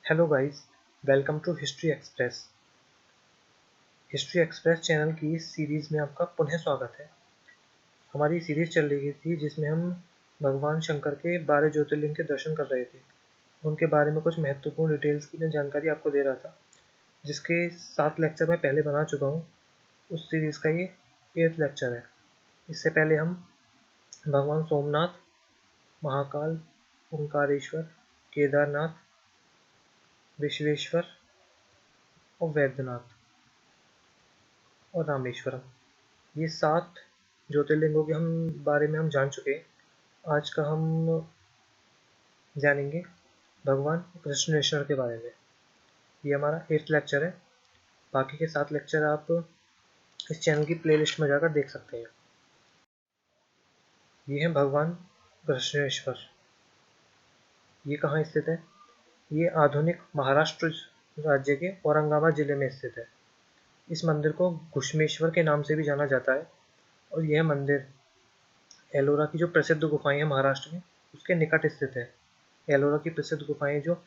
Hello guys, welcome to history express. History express channel की इस series में आपका पुनः स्वागत है। हमारी सीरीज़ चल रही थी जिसमें हम भगवान शंकर के 12 ज्योतिर्लिंग के दर्शन कर रहे थे। उनके बारे में कुछ महत्वपूर्ण डिटेल्स की मैं जानकारी आपको दे रहा था, जिसके 7 लेक्चर मैं पहले बना चुका हूँ। उस सीरीज़ का ये 8th लेक्चर है। इससे पहले हम भगवान सोमनाथ, महाकाल, ओंकारेश्वर, केदारनाथ, विश्वेश्वर और वैद्यनाथ और रामेश्वरम, ये 7 ज्योतिर्लिंगों के बारे में हम जान चुके हैं। आज का हम जानेंगे भगवान कृष्णेश्वर के बारे में। ये हमारा 8th लेक्चर है। बाकी के 7 लेक्चर आप इस चैनल की प्लेलिस्ट में जाकर देख सकते हैं। ये है भगवान कृष्णेश्वर। ये कहाँ स्थित है? ये आधुनिक महाराष्ट्र राज्य के औरंगाबाद जिले में स्थित है। इस मंदिर को घुश्मेश्वर के नाम से भी जाना जाता है और यह मंदिर एलोरा की जो प्रसिद्ध गुफाएं हैं महाराष्ट्र में, उसके निकट स्थित है। एलोरा की प्रसिद्ध गुफाएं जो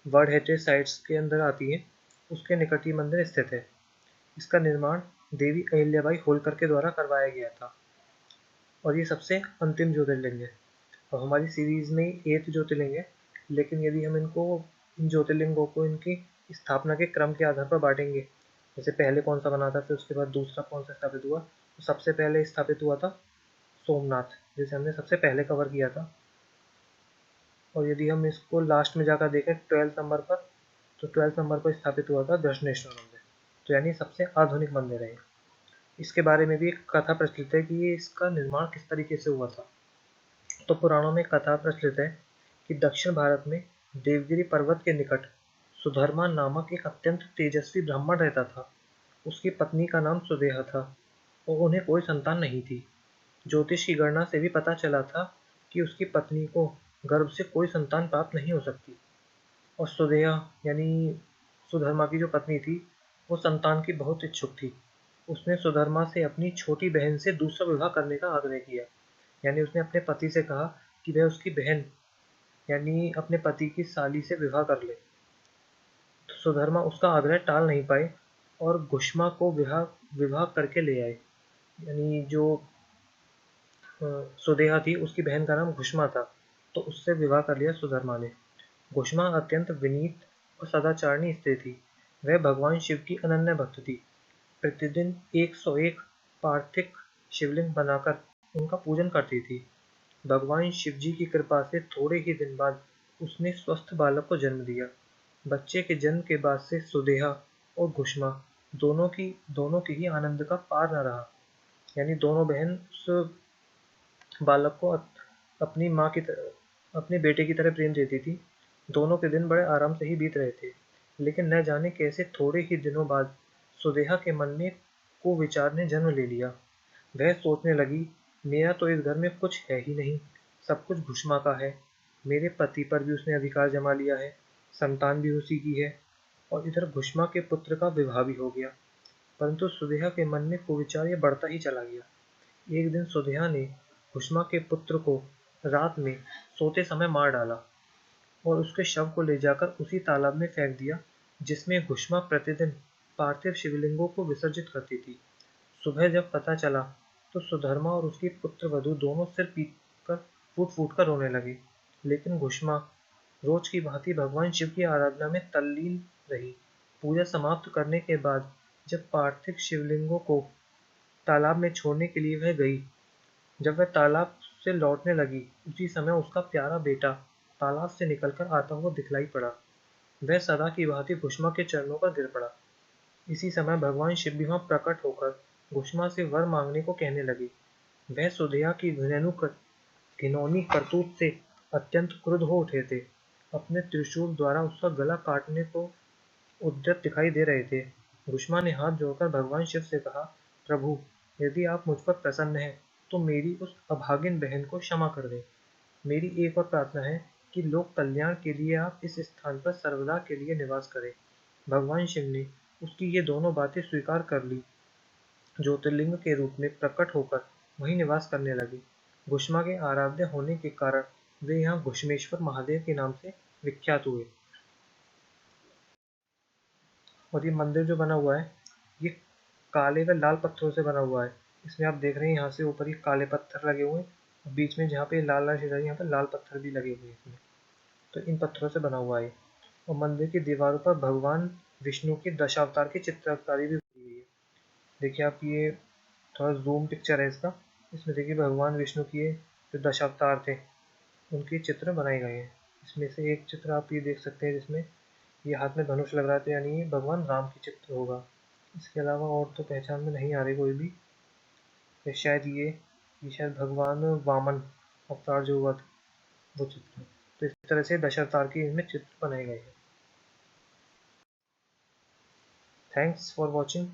वर्ल्ड हेरिटेज साइट्स के अंदर आती हैं, उसके निकट ही मंदिर स्थित है। इसका निर्माण देवी अहिल्याबाई होलकर के द्वारा करवाया गया था और ये सबसे अंतिम ज्योतिर्लिंग है। और हमारी सीरीज में 8 ज्योतिर्लिंग है, लेकिन यदि हम इन ज्योतिर्लिंगों को इनकी स्थापना के क्रम के आधार पर बांटेंगे, जैसे पहले कौन सा बना था, फिर उसके बाद दूसरा कौन सा स्थापित हुआ, तो सबसे पहले स्थापित हुआ था सोमनाथ, जिसे हमने सबसे पहले कवर किया था। और यदि हम इसको लास्ट में जाकर देखें 12th नंबर पर, तो 12th नंबर पर स्थापित हुआ था दक्षिणेश्वर मंदिर, तो यानी सबसे आधुनिक मंदिर है। इसके बारे में भी एक कथा प्रचलित है कि ये इसका निर्माण किस तरीके से हुआ था। तो पुराणों में कथा प्रचलित है कि दक्षिण भारत में देवगिरी पर्वत के निकट सुधर्मा नामक एक अत्यंत तेजस्वी ब्राह्मण रहता था। उसकी पत्नी का नाम सुदेहा था और उन्हें कोई संतान नहीं थी। ज्योतिष की गणना से भी पता चला था कि उसकी पत्नी को गर्भ से कोई संतान प्राप्त नहीं हो सकती। और सुदेहा यानी सुधर्मा की जो पत्नी थी, वो संतान की बहुत इच्छुक थी। उसने सुधर्मा से अपनी छोटी बहन से दूसरा विवाह करने का आग्रह किया। यानी उसने अपने पति से कहा कि वह उसकी बहन यानी अपने पति की साली से विवाह कर ले। तो सुधर्मा उसका आग्रह टाल नहीं पाए और घुष्मा को विवाह विवाह करके ले आए। यानी जो सुदेहा थी, उसकी बहन का नाम घुष्मा था, तो उससे विवाह कर लिया सुधर्मा ने। घुष्मा अत्यंत विनीत और सदाचारणी स्त्री थी। वह भगवान शिव की अनन्य भक्त थी। प्रतिदिन 101 पार्थिव शिवलिंग बनाकर उनका पूजन करती थी। भगवान शिव जी की कृपा से थोड़े ही दिन बाद उसने स्वस्थ बालक को जन्म दिया। बच्चे के जन्म के बाद से सुदेहा और घुष्मा दोनों के ही आनंद का पार न रहा। यानी दोनों बहन उस बालक को अपनी माँ की तरह, अपने बेटे की तरह प्रेम देती थी। दोनों के दिन बड़े आराम से ही बीत रहे थे, लेकिन न जाने कैसे थोड़े ही दिनों बाद सुदेहा के मन में कुविचार ने जन्म ले लिया। वह सोचने लगी, मेरा तो इस घर में कुछ है ही नहीं, सब कुछ घुष्मा का है। मेरे पति पर भी उसने अधिकार जमा लिया है, संतान भी उसी की है, और इधर घुष्मा के पुत्र का विवाह भी हो गया। परंतु सुदेहा के मन में कुविचार ये बढ़ता ही चला गया। एक दिन सुदेहा ने घुष्मा के पुत्र को रात में सोते समय मार डाला और उसके शव को ले जाकर उसी तालाब में फेंक दिया जिसमें घुष्मा प्रतिदिन पार्थिव शिवलिंगों को विसर्जित करती थी। सुबह जब पता चला तो सुधर्मा और उसकी पुत्र वधू दोनों सिर पीट कर फूट फूट कर रोने लगे, लेकिन घुष्मा रोज की भांति भगवान शिव की आराधना में तल्लीन रही। पूजा समाप्त करने के बाद जब पार्थिव शिवलिंगों को तालाब में छोड़ने के लिए वह गई, जब वह तालाब से लौटने लगी, उसी समय उसका प्यारा बेटा तालाब से निकलकर आता हुआ दिखलाई पड़ा। वह सदा की भांति घुष्मा के चरणों पर गिर पड़ा। इसी समय भगवान शिव भी वहां प्रकट होकर घुष्मा से वर मांगने को कहने लगे। वह सुधिया की घिनौनी करतूत से अत्यंत क्रुद्ध हो उठे थे। अपने त्रिशूल द्वारा उसका गला काटने को उद्यत दिखाई दे रहे थे। घुष्मा ने हाथ जोड़कर भगवान शिव से कहा, प्रभु, यदि आप मुझ पर प्रसन्न हैं, तो मेरी उस अभागिन बहन को क्षमा कर दें। मेरी एक और प्रार्थना है कि लोक कल्याण के लिए आप इस स्थान पर सर्वदा के लिए निवास करें। भगवान शिव ने उसकी ये दोनों बातें स्वीकार कर ली। ज्योतिर्लिंग के रूप में प्रकट होकर वहीं निवास करने लगे। घुष्मा के आराध्य होने के कारण वे यहाँ घुष्मेश्वर महादेव के नाम से विख्यात हुए। और ये मंदिर जो बना हुआ है ये काले व लाल पत्थरों से बना हुआ है। इसमें आप देख रहे हैं यहाँ से ऊपर ये काले पत्थर लगे हुए हैं, बीच में जहाँ पे लाल लाल चीज़ यहाँ पे लाल पत्थर भी लगे हुए हैं इसमें। तो इन पत्थरों से बना हुआ है। और मंदिर की दीवारों पर भगवान विष्णु के दशावतार की चित्रकारी भी की हुई है। देखिए आप ये थोड़ा ज़ूम पिक्चर है इसका। इसमें देखिए भगवान विष्णु के जो दशावतार थे उनके चित्र बनाए गए हैं। इसमें से एक चित्र आप ये देख सकते हैं जिसमें ये हाथ में धनुष लग रहा था, यानी ये भगवान राम की चित्र होगा। इसके अलावा और तो पहचान में नहीं आ रही कोई भी। तो शायद ये शायद भगवान वामन अवतार जो हुआ था वो चित्र। तो इस तरह से दशावतार के इनमें चित्र बनाए गए हैं। Thanks for watching.